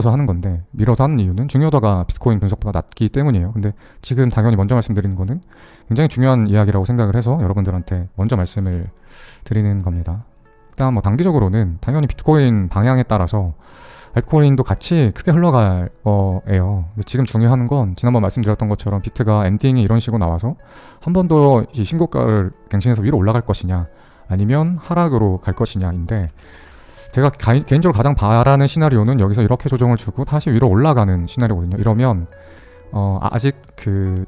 하는 건데, 밀어서 하는 이유는 중요도가 비트코인 분석보다 낮기 때문이에요. 근데 지금 당연히 먼저 말씀드리는 거는 굉장히 중요한 이야기라고 생각을 해서 여러분들한테 먼저 말씀을 드리는 겁니다. 일단 뭐 단기적으로는 당연히 비트코인 방향에 따라서 알트코인도 같이 크게 흘러갈 거예요. 근데 지금 중요한 건 지난번 말씀드렸던 것처럼 비트가 엔딩이 이런 식으로 나와서 한 번 더 이 신고가를 갱신해서 위로 올라갈 것이냐, 아니면 하락으로 갈 것이냐인데, 제가 개인적으로 가장 바라는 시나리오는 여기서 이렇게 조정을 주고 다시 위로 올라가는 시나리오거든요. 이러면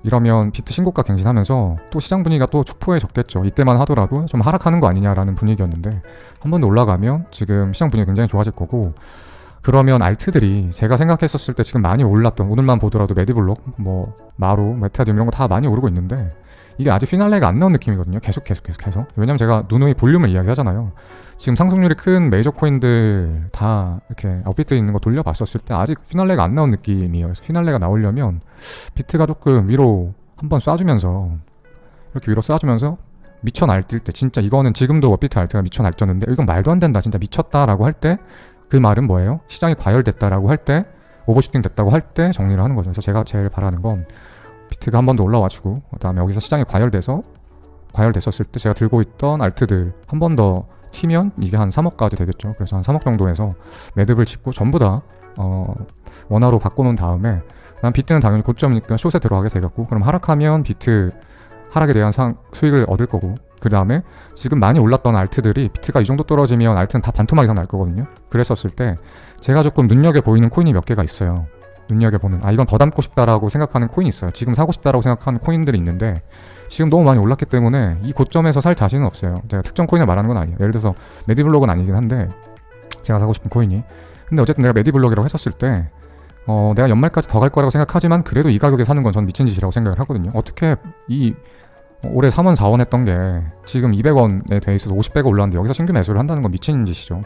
이러면 비트 신고가 갱신하면서 또 시장 분위기가 또 축포해졌겠죠. 이때만 하더라도 좀 하락하는 거 아니냐라는 분위기였는데, 한 번 더 올라가면 지금 시장 분위기 굉장히 좋아질 거고, 그러면 알트들이 제가 생각했었을 때 지금 많이 올랐던, 오늘만 보더라도 메디블록, 뭐 마루, 메타디움 이런 거 다 많이 오르고 있는데, 이게 아직 피날레가 안 나온 느낌이거든요. 계속. 왜냐면 제가 누누이 볼륨을 이야기하잖아요. 지금 상승률이 큰 메이저 코인들 다 이렇게 업비트 있는 거 돌려봤었을 때 아직 피날레가 안 나온 느낌이에요. 그래서 피날레가 나오려면 비트가 조금 위로 한번 쏴주면서, 이렇게 위로 쏴주면서 미쳐 날뛸 때, 진짜 이거는 지금도 업비트 알트가 미쳐 날뛰었는데 이건 말도 안 된다, 진짜 미쳤다라고 할 때, 그 말은 뭐예요? 시장이 과열됐다라고 할 때, 오버슈팅 됐다고 할 때 정리를 하는 거죠. 그래서 제가 제일 바라는 건 비트가 한 번 더 올라와주고, 그 다음에 여기서 시장이 과열됐었을 때 제가 들고 있던 알트들 한 번 더 튀면 이게 한 3억까지 되겠죠. 그래서 한 3억 정도에서 매듭을 짓고 전부 다 원화로 바꿔놓은 다음에, 난 비트는 당연히 고점이니까 숏에 들어가게 되겠고, 그럼 하락하면 비트 하락에 대한 수익을 얻을 거고, 그 다음에 지금 많이 올랐던 알트들이 비트가 이 정도 떨어지면 알트는 다 반토막 이상 날 거거든요. 그랬었을 때 제가 조금 눈여겨보이는 코인이 몇 개가 있어요. 눈여겨보는, 이건 더 담고 싶다라고 생각하는 코인이 있어요. 지금 사고 싶다라고 생각하는 코인들이 있는데, 지금 너무 많이 올랐기 때문에 이 고점에서 살 자신은 없어요. 제가 특정 코인을 말하는 건 아니에요. 예를 들어서 메디블록은 아니긴 한데, 제가 사고 싶은 코인이, 근데 어쨌든 내가 메디블록이라고 했었을 때 내가 연말까지 더 갈 거라고 생각하지만 그래도 이 가격에 사는 건 전 미친 짓이라고 생각을 하거든요. 어떻게 올해 3원 4원 했던 게 지금 200원에 돼 있어서 50배가 올랐는데 여기서 신규 매수를 한다는 건 미친 짓이죠.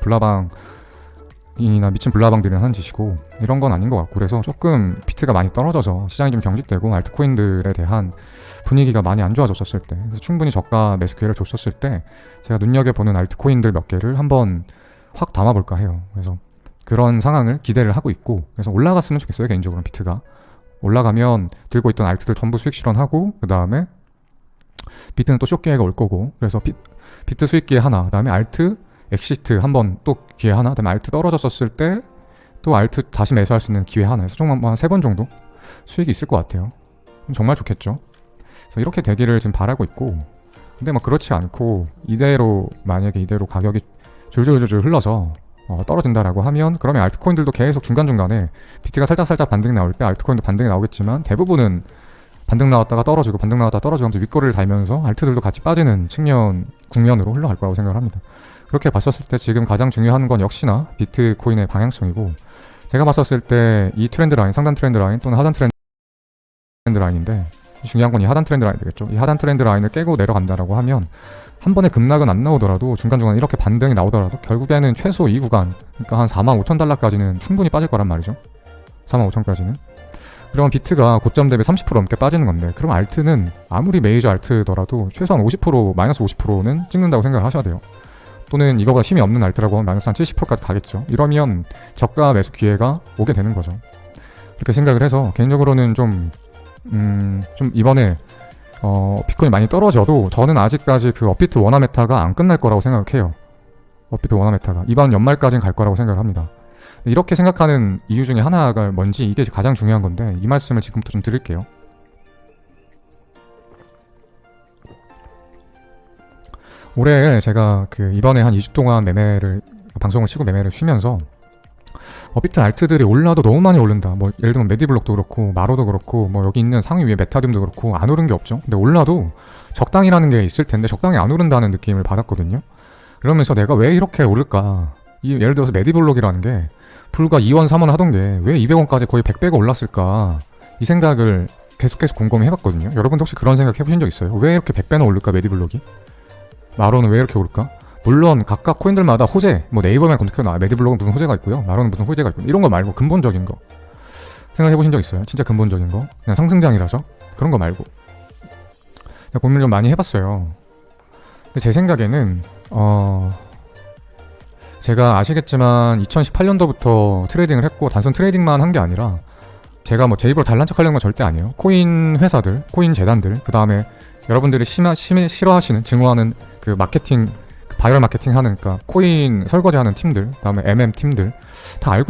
미친 블라방들이 하는 짓이고, 이런 건 아닌 것 같고, 그래서 조금 비트가 많이 떨어져서 시장이 좀 경직되고 알트코인들에 대한 분위기가 많이 안 좋아졌었을 때, 그래서 충분히 저가 매수 기회를 줬었을 때 제가 눈여겨보는 알트코인들 몇 개를 한번 확 담아볼까 해요. 그래서 그런 상황을 기대를 하고 있고, 그래서 올라갔으면 좋겠어요. 개인적으로는 비트가 올라가면 들고 있던 알트들 전부 수익 실현하고, 그 다음에 비트는 또 숏기회가 올 거고, 그래서 비트 수익 기회 하나, 그 다음에 알트 엑시트 한번 또 기회 하나, 그다음에 알트 떨어졌었을 때 또 알트 다시 매수할 수 있는 기회 하나 해서 총 한 3번 정도 수익이 있을 것 같아요. 정말 좋겠죠. 그래서 이렇게 되기를 지금 바라고 있고, 근데 뭐 그렇지 않고 만약에 이대로 가격이 줄줄줄줄 흘러서 떨어진다라고 하면, 그러면 알트코인들도 계속 중간중간에 비트가 살짝 반등이 나올 때 알트코인도 반등이 나오겠지만, 대부분은 반등 나왔다가 떨어지고 반등 나왔다가 떨어지고 하면서 윗꼬리를 달면서 알트들도 같이 빠지는 국면으로 흘러갈 거라고 생각을 합니다. 그렇게 봤었을 때 지금 가장 중요한 건 역시나 비트코인의 방향성이고, 제가 봤었을 때 이 트렌드 라인, 상단 트렌드 라인 또는 하단 트렌드 라인인데, 중요한 건 이 하단 트렌드 라인 되겠죠. 이 하단 트렌드 라인을 깨고 내려간다라고 하면 한 번에 급락은 안 나오더라도 중간중간 이렇게 반등이 나오더라도 결국에는 최소 이 구간, 그러니까 한 45,000달러까지는 충분히 빠질 거란 말이죠. 45,000까지는. 그러면 비트가 고점 대비 30% 넘게 빠지는 건데, 그럼 알트는 아무리 메이저 알트더라도 최소한 50%, 마이너스 50%는 찍는다고 생각을 하셔야 돼요. 또는 이거가 힘이 없는 알트라고 하면 마이너스 한 70%까지 가겠죠. 이러면 저가 매수 기회가 오게 되는 거죠. 그렇게 생각을 해서 개인적으로는 좀 이번에 비트코인 많이 떨어져도 저는 아직까지 그 업비트 원화 메타가 안 끝날 거라고 생각해요. 업비트 원화 메타가 이번 연말까지는 갈 거라고 생각을 합니다. 이렇게 생각하는 이유 중에 하나가 뭔지, 이게 가장 중요한 건데, 이 말씀을 지금부터 좀 드릴게요. 올해 제가 이번에 한 2주 동안 방송을 치고 매매를 쉬면서 업비트 알트들이 올라도 너무 많이 오른다. 뭐 예를 들면 메디블록도 그렇고 마로도 그렇고, 뭐 여기 있는 상위 위에 메타디움도 그렇고 안 오른 게 없죠. 근데 올라도 적당이라는 게 있을 텐데 적당히 안 오른다는 느낌을 받았거든요. 그러면서 내가 왜 이렇게 오를까? 예를 들어서 메디블록이라는 게 불과 2원 3원 하던 게 왜 200원까지 거의 100배가 올랐을까? 이 생각을 계속 곰곰이 해봤거든요. 여러분도 혹시 그런 생각 해보신 적 있어요? 왜 이렇게 100배나 오를까 메디블록이? 마로는 왜 이렇게 오를까? 물론 각각 코인들마다 호재, 뭐 네이버만 검색해도 메디블록은 무슨 호재가 있고요, 마로는 무슨 호재가 있고, 이런 거 말고 근본적인 거 생각해보신 적 있어요? 진짜 근본적인 거, 그냥 상승장이라서 그런 거 말고 고민을 좀 많이 해봤어요. 근데 제 생각에는 제가 아시겠지만 2018년도부터 트레이딩을 했고 단순 트레이딩만 한 게 아니라 제가 뭐 제 입으로 달란 척 하려는 건 절대 아니에요. 코인 회사들, 코인 재단들, 그 다음에 여러분들이 싫어하시는, 증오하는 그 마케팅, 그 바이럴 마케팅 하는, 그러니까 코인 설거지 하는 팀들, 그 다음에 MM 팀들 다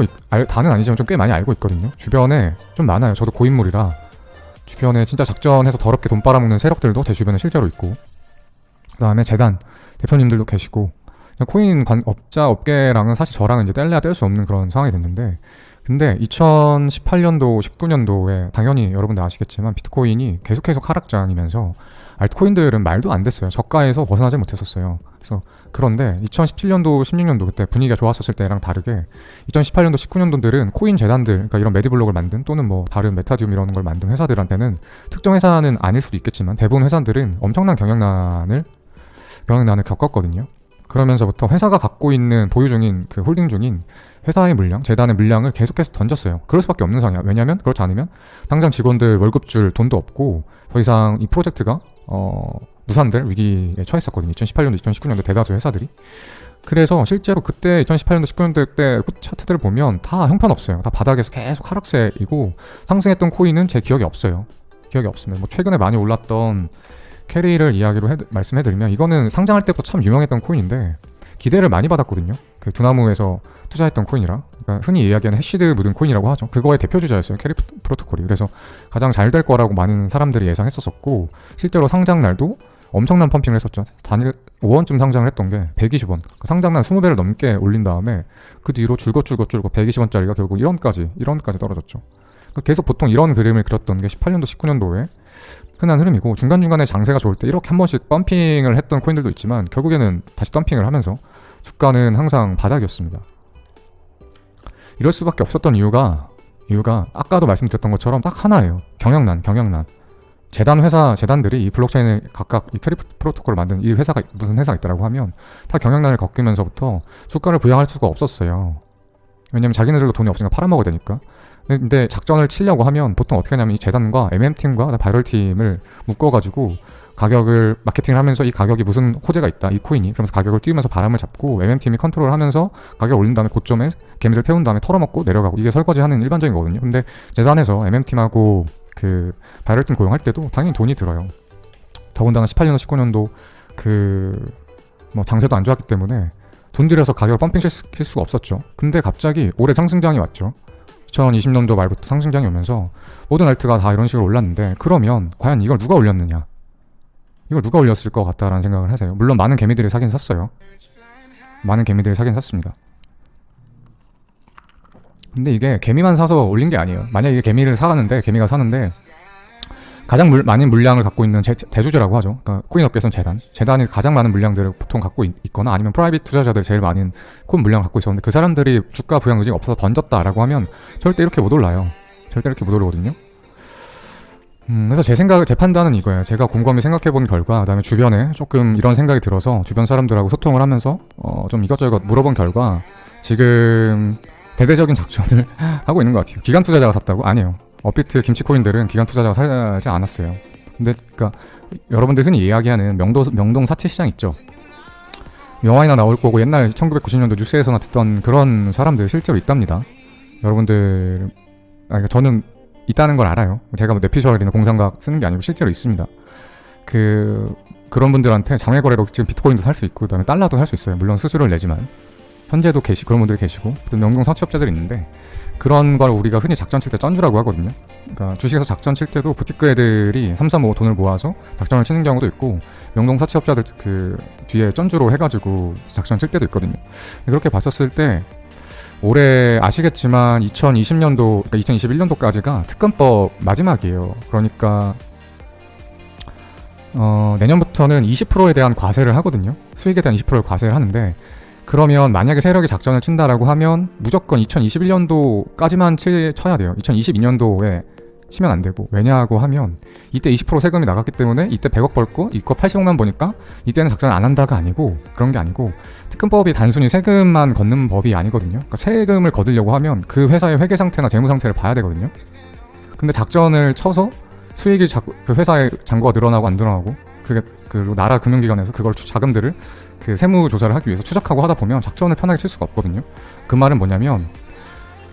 다는 아니지만 좀 꽤 많이 알고 있거든요. 주변에 좀 많아요. 저도 고인물이라 주변에 진짜 작전해서 더럽게 돈 빨아먹는 세력들도 제 주변에 실제로 있고, 그 다음에 재단 대표님들도 계시고, 코인 업계랑은 사실 저랑은 이제 뗄래야 뗄 수 없는 그런 상황이 됐는데, 근데 2018년도, 19년도에 당연히 여러분들 아시겠지만 비트코인이 계속 하락장이면서 알트코인들은 말도 안 됐어요. 저가에서 벗어나지 못했었어요. 그래서 그런데 2017년도, 16년도 그때 분위기가 좋았었을 때랑 다르게 2018년도, 19년도들은 코인 재단들, 그러니까 이런 메디블록을 만든 또는 뭐 다른 메타디움 이런 걸 만든 회사들한테는, 특정 회사는 아닐 수도 있겠지만 대부분 회사들은 엄청난 경영난을 겪었거든요. 그러면서부터 회사가 갖고 있는 보유 중인 그 홀딩 중인 회사의 물량, 재단의 물량을 계속 던졌어요. 그럴 수밖에 없는 상황이야. 왜냐면 그렇지 않으면 당장 직원들 월급 줄 돈도 없고 더 이상 이 프로젝트가 무산될 위기에 처했었거든요. 2018년도, 2019년도 대다수 회사들이. 그래서 실제로 그때 2018년도, 19년도 때 차트들을 보면 다 형편없어요. 다 바닥에서 계속 하락세이고, 상승했던 코인은 제 기억이 없어요. 기억이 없으면 뭐 최근에 많이 올랐던 캐리를 이야기로 말씀해드리면, 이거는 상장할 때부터 참 유명했던 코인인데 기대를 많이 받았거든요. 그 두나무에서 투자했던 코인이라, 그러니까 흔히 이야기하는 해시드 묻은 코인이라고 하죠. 그거의 대표 주자였어요, 캐리 프로토콜이. 그래서 가장 잘 될 거라고 많은 사람들이 예상했었고, 실제로 상장 날도 엄청난 펌핑을 했었죠. 단일 5원쯤 상장을 했던 게 120원. 상장 날 20배를 넘게 올린 다음에 그 뒤로 줄곧 120원짜리가 결국 1원까지 떨어졌죠. 그러니까 계속 보통 이런 그림을 그렸던 게 18년도, 19년도에 흔한 흐름이고, 중간중간에 장세가 좋을 때 이렇게 한 번씩 펌핑을 했던 코인들도 있지만 결국에는 다시 덤핑을 하면서 주가는 항상 바닥이었습니다. 이럴 수밖에 없었던 이유가 아까도 말씀드렸던 것처럼 딱 하나예요. 경영난. 재단들이 이 블록체인을 각각 이 캐리 프로토콜을 만든 이 회사가 무슨 회사가 있다라고 하면 다 경영난을 겪으면서부터 주가를 부양할 수가 없었어요. 왜냐면 자기네들도 돈이 없으니까 팔아먹어야 되니까. 근데 작전을 치려고 하면 보통 어떻게 하냐면 이 재단과 MM팀과 바이럴팀을 묶어가지고 가격을 마케팅을 하면서, 이 가격이 무슨 호재가 있다, 이 코인이, 그러면서 가격을 띄우면서 바람을 잡고 MM팀이 컨트롤을 하면서 가격을 올린 다음에 고점에 개미들 태운 다음에 털어먹고 내려가고, 이게 설거지하는 일반적인 거거든요. 근데 재단에서 MM팀하고 그 바이럴팀 고용할 때도 당연히 돈이 들어요. 더군다나 18년도, 19년도 그 뭐 장세도 안 좋았기 때문에 돈 들여서 가격을 펌핑 시킬 수가 없었죠. 근데 갑자기 올해 상승장이 왔죠. 2020년도 말부터 상승장이 오면서 모든 알트가 다 이런 식으로 올랐는데, 그러면 과연 이걸 누가 올렸느냐? 이걸 누가 올렸을 것 같다라는 생각을 하세요. 물론 많은 개미들이 사긴 샀어요. 많은 개미들이 사긴 샀습니다. 근데 이게 개미만 사서 올린 게 아니에요. 만약에 개미가 사는데 가장 많은 물량을 갖고 있는 대주주라고 하죠. 그러니까 코인 업계에서는 재단이 가장 많은 물량들을 보통 갖고 있거나, 아니면 프라이빗 투자자들이 제일 많은 코인 물량을 갖고 있었는데 그 사람들이 주가 부양 의지가 없어서 던졌다라고 하면 절대 이렇게 못 올라요. 절대 이렇게 못 오르거든요. 그래서 제 판단은 이거예요. 제가 곰곰이 생각해본 결과, 그다음에 주변에 조금 이런 생각이 들어서 주변 사람들하고 소통을 하면서 좀 이것저것 물어본 결과, 지금 대대적인 작전을 하고 있는 것 같아요. 기관 투자자가 샀다고? 아니에요. 업비트 김치코인들은 기관 투자자가 사지 않았어요. 근데 그러니까 여러분들 흔히 이야기하는 명동 사채 시장 있죠. 영화에나 나올 거고 옛날 1990년도 뉴스에서나 듣던 그런 사람들 실제로 있답니다. 여러분들, 그러니까 저는 있다는 걸 알아요. 제가 뭐 뇌피셜이나 공상과학 쓰는 게 아니고 실제로 있습니다. 그런 분들한테 장외 거래로 지금 비트코인도 살 수 있고, 그다음에 달러도 살 수 있어요. 물론 수수료를 내지만 현재도 그런 분들이 계시고, 명동 사채업자들이 있는데, 그런 걸 우리가 흔히 작전 칠 때 쩐주라고 하거든요. 그러니까 주식에서 작전 칠 때도 부티크 애들이 3, 4, 5 돈을 모아서 작전을 치는 경우도 있고, 명동 사채업자들 그 뒤에 쩐주로 해가지고 작전 칠 때도 있거든요. 그렇게 봤었을 때 올해 아시겠지만 2020년도, 그러니까 2021년도까지가 특검법 마지막이에요. 그러니까 내년부터는 20%에 대한 과세를 하거든요. 수익에 대한 20%를 과세를 하는데, 그러면 만약에 세력이 작전을 친다라고 하면 무조건 2021년도까지만 쳐야 돼요. 2022년도에 치면 안 되고. 왜냐고 하면 이때 20% 세금이 나갔기 때문에 이때 100억 벌고 이거 80억만 버니까 이때는 작전을 안 한다가 아니고, 그런 게 아니고, 특검법이 단순히 세금만 걷는 법이 아니거든요. 그러니까 세금을 거두려고 하면 그 회사의 회계 상태나 재무 상태를 봐야 되거든요. 근데 작전을 쳐서 수익이 그 회사의 잔고가 늘어나고 안 늘어나고, 그리고 나라 금융기관에서 그걸 자금들을 그 세무 조사를 하기 위해서 추적하고 하다 보면 작전을 편하게 칠 수가 없거든요. 그 말은 뭐냐면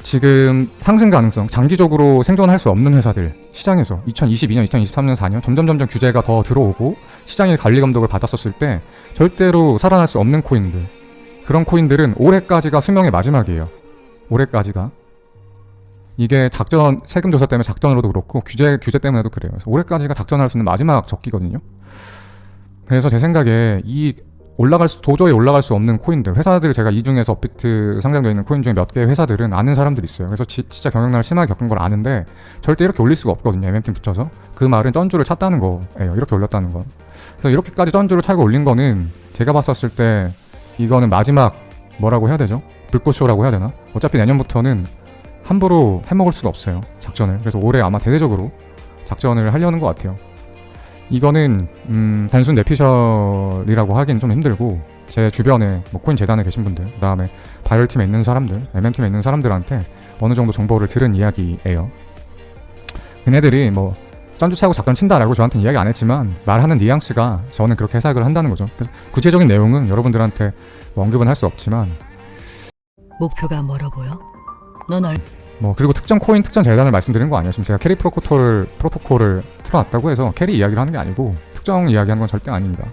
지금 상승 가능성, 장기적으로 생존할 수 없는 회사들 시장에서 2022년, 2023년, 4년 점점 규제가 더 들어오고 시장의 관리 감독을 받았었을 때 절대로 살아날 수 없는 코인들, 그런 코인들은 올해까지가 수명의 마지막이에요. 올해까지가. 이게 작전, 세금 조사 때문에 작전으로도 그렇고 규제 때문에도 그래요. 그래서 올해까지가 작전할 수 있는 마지막 적기거든요. 그래서 제 생각에 이 도저히 올라갈 수 없는 코인들, 회사들, 제가 이 중에서 업비트 상장되어 있는 코인 중에 몇 개의 회사들은 아는 사람들이 있어요. 그래서 진짜 경영난을 심하게 겪은 걸 아는데 절대 이렇게 올릴 수가 없거든요. MM팀 붙여서. 그 말은 쩐주를 찼다는 거예요. 이렇게 올렸다는 건. 그래서 이렇게까지 쩐주를 차고 올린 거는 제가 봤었을 때 이거는 마지막 뭐라고 해야 되죠? 불꽃쇼라고 해야 되나? 어차피 내년부터는 함부로 해먹을 수가 없어요. 작전을. 그래서 올해 아마 대대적으로 작전을 하려는 것 같아요. 이거는 단순 내피셜이라고 하기는 좀 힘들고 제 주변에 뭐 코인 재단에 계신 분들, 그 다음에 바이럴팀에 있는 사람들, MM팀에 있는 사람들한테 어느 정도 정보를 들은 이야기예요. 걔네들이 뭐 쩐주 차고 작전 친다라고 저한테는 이야기 안 했지만 말하는 뉘앙스가 저는 그렇게 해석을 한다는 거죠. 그래서 구체적인 내용은 여러분들한테 언급은 할 수 없지만 목표가 멀어 보여? 그리고 특정 코인, 특정 재단을 말씀드리는 거 아니에요. 지금 제가 캐리 프로토콜을 틀어놨다고 해서 캐리 이야기를 하는 게 아니고 특정 이야기하는 건 절대 아닙니다.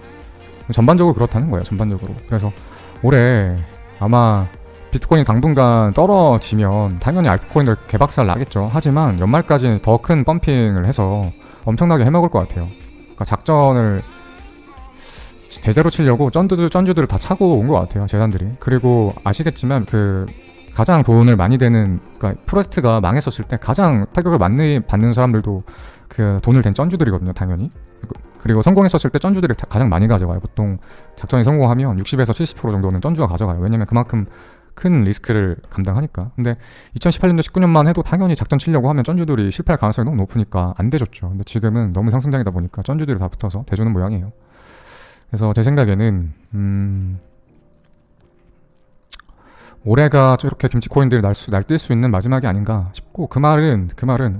전반적으로 그렇다는 거예요. 전반적으로. 그래서 올해 아마 비트코인 당분간 떨어지면 당연히 알트코인들 개박살 나겠죠. 하지만 연말까지 더 큰 펌핑을 해서 엄청나게 해먹을 것 같아요. 그러니까 작전을 제대로 치려고 쩐주들을 다 차고 온 것 같아요. 재단들이. 그리고 아시겠지만 가장 돈을 많이 되는, 그러니까 프로젝트가 망했었을 때 가장 타격을 많이 받는 사람들도 그 돈을 댄 쩐주들이거든요, 당연히. 그리고 성공했었을 때 쩐주들이 가장 많이 가져가요. 보통 작전이 성공하면 60에서 70% 정도는 쩐주가 가져가요. 왜냐면 그만큼 큰 리스크를 감당하니까. 근데 2018년도 19년만 해도 당연히 작전 치려고 하면 쩐주들이 실패할 가능성이 너무 높으니까 안 대줬죠. 근데 지금은 너무 상승장이다 보니까 쩐주들이 다 붙어서 대주는 모양이에요. 그래서 제 생각에는 올해가 이렇게 김치코인들이 날뛸 수 있는 마지막이 아닌가 싶고, 그 말은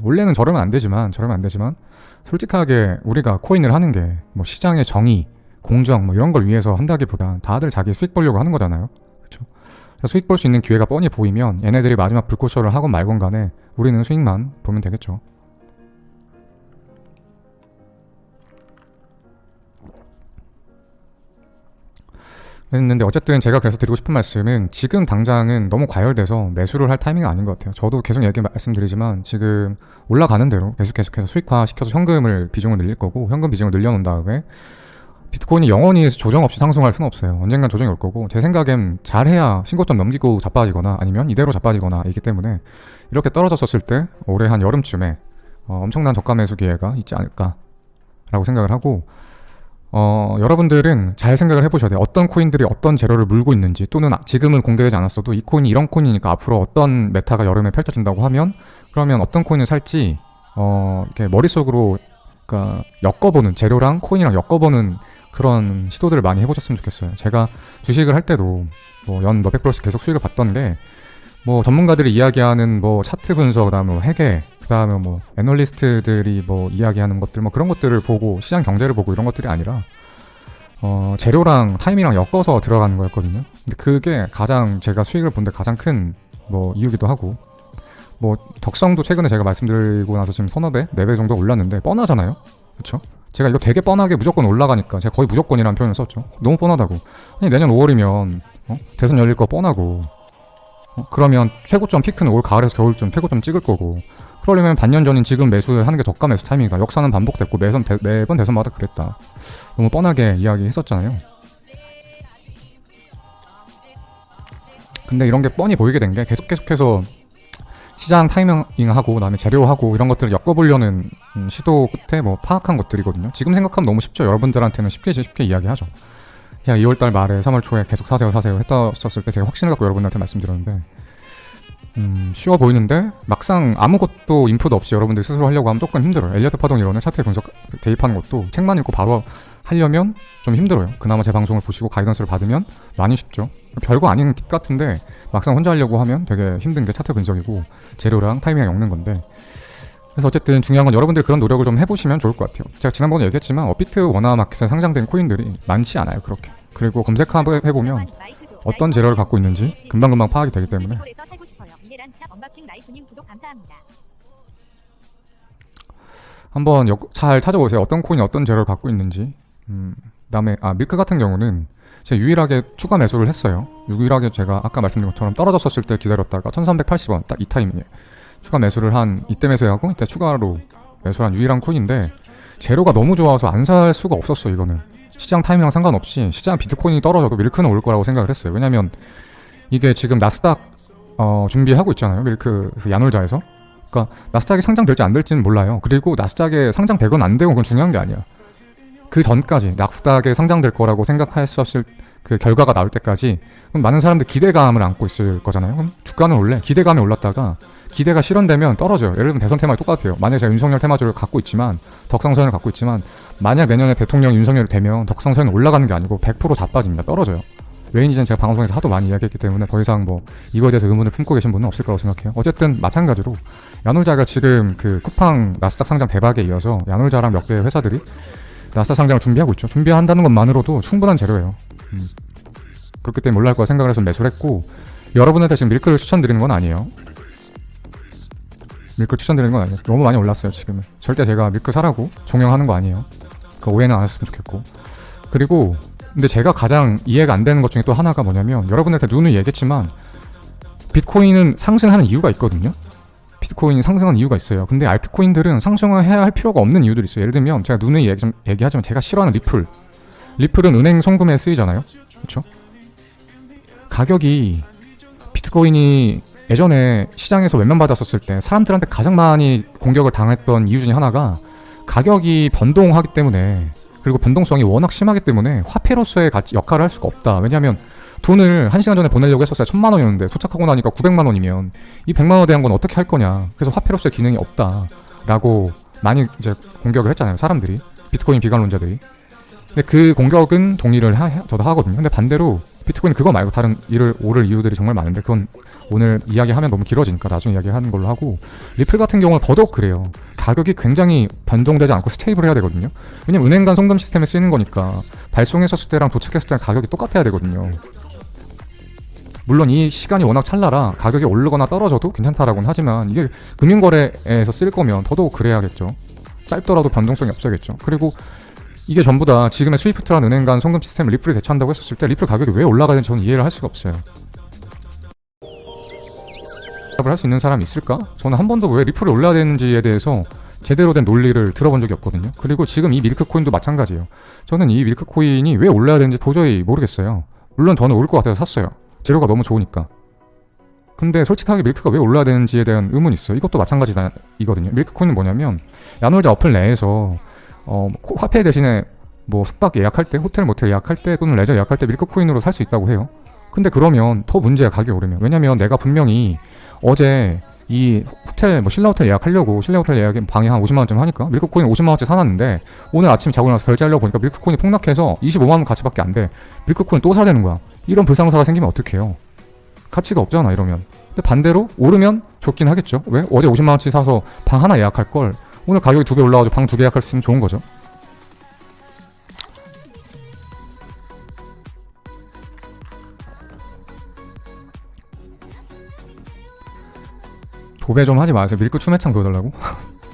원래는 저러면 안 되지만 솔직하게 우리가 코인을 하는 게 뭐 시장의 정의, 공정 뭐 이런 걸 위해서 한다기보다 다들 자기 수익 보려고 하는 거잖아요. 그렇죠? 수익 볼 수 있는 기회가 뻔히 보이면 얘네들이 마지막 불꽃쇼를 하건 말건 간에 우리는 수익만 보면 되겠죠. 했는데 어쨌든 제가 그래서 드리고 싶은 말씀은 지금 당장은 너무 과열돼서 매수를 할 타이밍은 아닌 것 같아요. 저도 계속 말씀드리지만 지금 올라가는 대로 계속해서 수익화 시켜서 현금을 비중을 늘릴 거고, 현금 비중을 늘려놓은 다음에 비트코인이 영원히 조정 없이 상승할 수는 없어요. 언젠간 조정이 올 거고, 제 생각엔 잘해야 신고점 넘기고 자빠지거나 아니면 이대로 자빠지거나 이기 때문에 이렇게 떨어졌었을 때 올해 한 여름쯤에 엄청난 저가 매수 기회가 있지 않을까라고 생각을 하고, 여러분들은 잘 생각을 해보셔야 돼요. 어떤 코인들이 어떤 재료를 물고 있는지, 또는 지금은 공개되지 않았어도 이 코인이 이런 코인이니까 앞으로 어떤 메타가 여름에 펼쳐진다고 하면 그러면 어떤 코인을 살지 이렇게 머릿속으로 그러니까 엮어보는, 재료랑 코인이랑 엮어보는 그런 시도들을 많이 해보셨으면 좋겠어요. 제가 주식을 할 때도 뭐 연 몇백 프로씩 계속 수익을 봤던 게 뭐 전문가들이 이야기하는 뭐 차트 분석, 그다음에 뭐 회계, 그다음에 뭐 애널리스트들이 뭐 이야기하는 것들, 뭐 그런 것들을 보고 시장 경제를 보고 이런 것들이 아니라 재료랑 타이밍이랑 엮어서 들어가는 거였거든요. 근데 그게 가장 제가 수익을 본 데 가장 큰 뭐 이유기도 하고, 뭐 덕성도 최근에 제가 말씀드리고 나서 지금 서너 배, 4배 정도 올랐는데 뻔하잖아요. 그렇죠? 제가 이거 되게 뻔하게 무조건 올라가니까 제가 거의 무조건이라는 표현을 썼죠. 너무 뻔하다고. 아니 내년 5월이면 대선 열릴 거 뻔하고, 그러면 최고점 피크는 올 가을에서 겨울쯤 최고점 찍을 거고, 그러려면 반년 전인 지금 매수하는 게 저가 매수 타이밍이다. 역사는 반복됐고 매번 대선마다 그랬다. 너무 뻔하게 이야기했었잖아요. 근데 이런 게 뻔히 보이게 된 게 계속해서 시장 타이밍하고 그다음에 재료하고 이런 것들을 엮어보려는 시도 끝에 뭐 파악한 것들이거든요. 지금 생각하면 너무 쉽죠. 여러분들한테는 쉽게 이야기하죠. 그냥 2월달 말에 3월 초에 계속 사세요 했었을 때 제가 확신을 갖고 여러분들한테 말씀드렸는데, 쉬워 보이는데 막상 아무것도 인풋 없이 여러분들 스스로 하려고 하면 조금 힘들어요. 엘리어트 파동 이론을 차트에 분석 대입하는 것도 책만 읽고 바로 하려면 좀 힘들어요. 그나마 제 방송을 보시고 가이던스를 받으면 많이 쉽죠. 별거 아닌 팁 같은데 막상 혼자 하려고 하면 되게 힘든 게 차트 분석이고 재료랑 타이밍을 엮는 건데, 그래서 어쨌든 중요한 건 여러분들 그런 노력을 좀 해보시면 좋을 것 같아요. 제가 지난번에 얘기했지만 업비트 원화 마켓에 상장된 코인들이 많지 않아요. 그렇게 그리고 검색해보면 어떤 재료를 갖고 있는지 금방금방 파악이 되기 때문에 한번 잘 찾아보세요. 어떤 코인이 어떤 재료를 갖고 있는지. 그다음에 밀크 같은 경우는 제가 유일하게 추가 매수를 했어요. 유일하게 제가 아까 말씀드린 것처럼 떨어졌었을 때 기다렸다가 1380원 딱 이 타이밍에 추가 매수를 한 이때 매수하고 이때 추가로 매수한 유일한 코인인데 재료가 너무 좋아서 안 살 수가 없었어. 이거는 시장 타이밍이랑 상관없이 시장 비트코인이 떨어져도 밀크는 올 거라고 생각을 했어요. 왜냐면 이게 지금 나스닥 준비하고 있잖아요. 밀크 그 야놀자에서. 그러니까 나스닥이 상장될지 안 될지는 몰라요. 그리고 나스닥에 상장되건 안 되건 그건 중요한 게 아니야. 그 전까지 나스닥에 상장될 거라고 생각했었을 그 결과가 나올 때까지 그럼 많은 사람들 기대감을 안고 있을 거잖아요. 그럼 주가는 원래 기대감이 올랐다가 기대가 실현되면 떨어져요. 예를 들면 대선 테마도 똑같아요. 만약에 제가 윤석열 테마주를 갖고 있지만 덕성선을 갖고 있지만 만약 내년에 대통령 윤석열이 되면 덕성선은 올라가는 게 아니고 100% 자빠집니다. 떨어져요. 왜인지는 제가 방송에서 하도 많이 이야기했기 때문에 더 이상 뭐 이거에 대해서 의문을 품고 계신 분은 없을 거라고 생각해요. 어쨌든 마찬가지로 야놀자가 지금 그 쿠팡 나스닥 상장 대박에 이어서 야놀자랑 몇 개의 회사들이 나스닥 상장을 준비하고 있죠. 준비한다는 것만으로도 충분한 재료예요. 그렇기 때문에 올라갈 거라 생각을 해서 매수를 했고 여러분한테 지금 밀크를 추천드리는 건 아니에요. 밀크 추천드리는 건 아니에요. 너무 많이 올랐어요 지금은. 절대 제가 밀크 사라고 종용하는 거 아니에요. 그 오해는 안 하셨으면 좋겠고. 그리고 근데 제가 가장 이해가 안 되는 것 중에 또 하나가 뭐냐면 여러분한테 누누이 얘기했지만 비트코인은 상승하는 이유가 있거든요. 비트코인이 상승하는 이유가 있어요. 근데 알트코인들은 상승을 해야 할 필요가 없는 이유들이 있어요. 예를 들면 제가 누누이 얘기하지만 제가 싫어하는 리플은 은행 송금에 쓰이잖아요. 그렇죠? 가격이 비트코인이 예전에 시장에서 외면받았었을 때 사람들한테 가장 많이 공격을 당했던 이유 중에 하나가 가격이 변동하기 때문에 그리고 변동성이 워낙 심하기 때문에 화폐로서의 역할을 할 수가 없다. 왜냐하면 돈을 1시간 전에 보내려고 했었어요. 1000만 원이었는데 도착하고 나니까 900만 원이면 이 100만 원에 대한 건 어떻게 할 거냐. 그래서 화폐로서의 기능이 없다. 라고 많이 이제 공격을 했잖아요. 사람들이. 비트코인 비관론자들이. 근데 그 공격은 동의를 저도 하거든요. 근데 반대로 비트코인 그거 말고 다른 오를 이유들이 정말 많은데 그건 오늘 이야기하면 너무 길어지니까 나중에 이야기하는 걸로 하고 리플 같은 경우는 더더욱 그래요. 가격이 굉장히 변동되지 않고 스테이블 해야 되거든요. 왜냐면 은행 간 송금 시스템에 쓰이는 거니까 발송했었을 때랑 도착했을 때랑 가격이 똑같아야 되거든요. 물론 이 시간이 워낙 찰나라 가격이 오르거나 떨어져도 괜찮다라고는 하지만 이게 금융거래에서 쓸 거면 더더욱 그래야겠죠. 짧더라도 변동성이 없어야겠죠. 그리고 이게 전부 다 지금의 스위프트라는 은행 간 송금 시스템을 리플이 대체한다고 했었을 때 리플 가격이 왜 올라가는지 저는 이해를 할 수가 없어요. 답을 할 수 있는 사람이 있을까? 저는 한 번도 왜 리플이 올라야 되는지에 대해서 제대로 된 논리를 들어본 적이 없거든요. 그리고 지금 이 밀크코인도 마찬가지예요. 저는 이 밀크코인이 왜 올라야 되는지 도저히 모르겠어요. 물론 저는 올 것 같아서 샀어요. 재료가 너무 좋으니까. 근데 솔직하게 밀크가 왜 올라야 되는지에 대한 의문이 있어요. 이것도 마찬가지이거든요. 밀크코인은 뭐냐면 야놀자 어플 내에서 화폐 대신에 뭐 숙박 예약할 때, 호텔 모텔 예약할 때 또는 레저 예약할 때 밀크코인으로 살 수 있다고 해요. 근데 그러면 더 문제야. 가격이 오르면. 왜냐면 내가 분명히 어제 이 호텔 신라 호텔 예약하려고 신라 호텔 예약에 방이 한 50만원쯤 하니까 밀크코인 50만원짜리 사놨는데 오늘 아침 자고 나서 결제하려고 보니까 밀크코인이 폭락해서 25만원 가치밖에 안 돼. 밀크코인 또 사야 되는 거야. 이런 불상사가 생기면 어떡해요. 가치가 없잖아 이러면. 근데 반대로 오르면 좋긴 하겠죠. 왜? 어제 50만원치 사서 방 하나 예약할 걸 오늘 가격이 2배 올라가지고 방 2개 예약할 수 있으면 좋은 거죠. 도배 좀 하지 마세요. 밀크 추매창 보여달라고?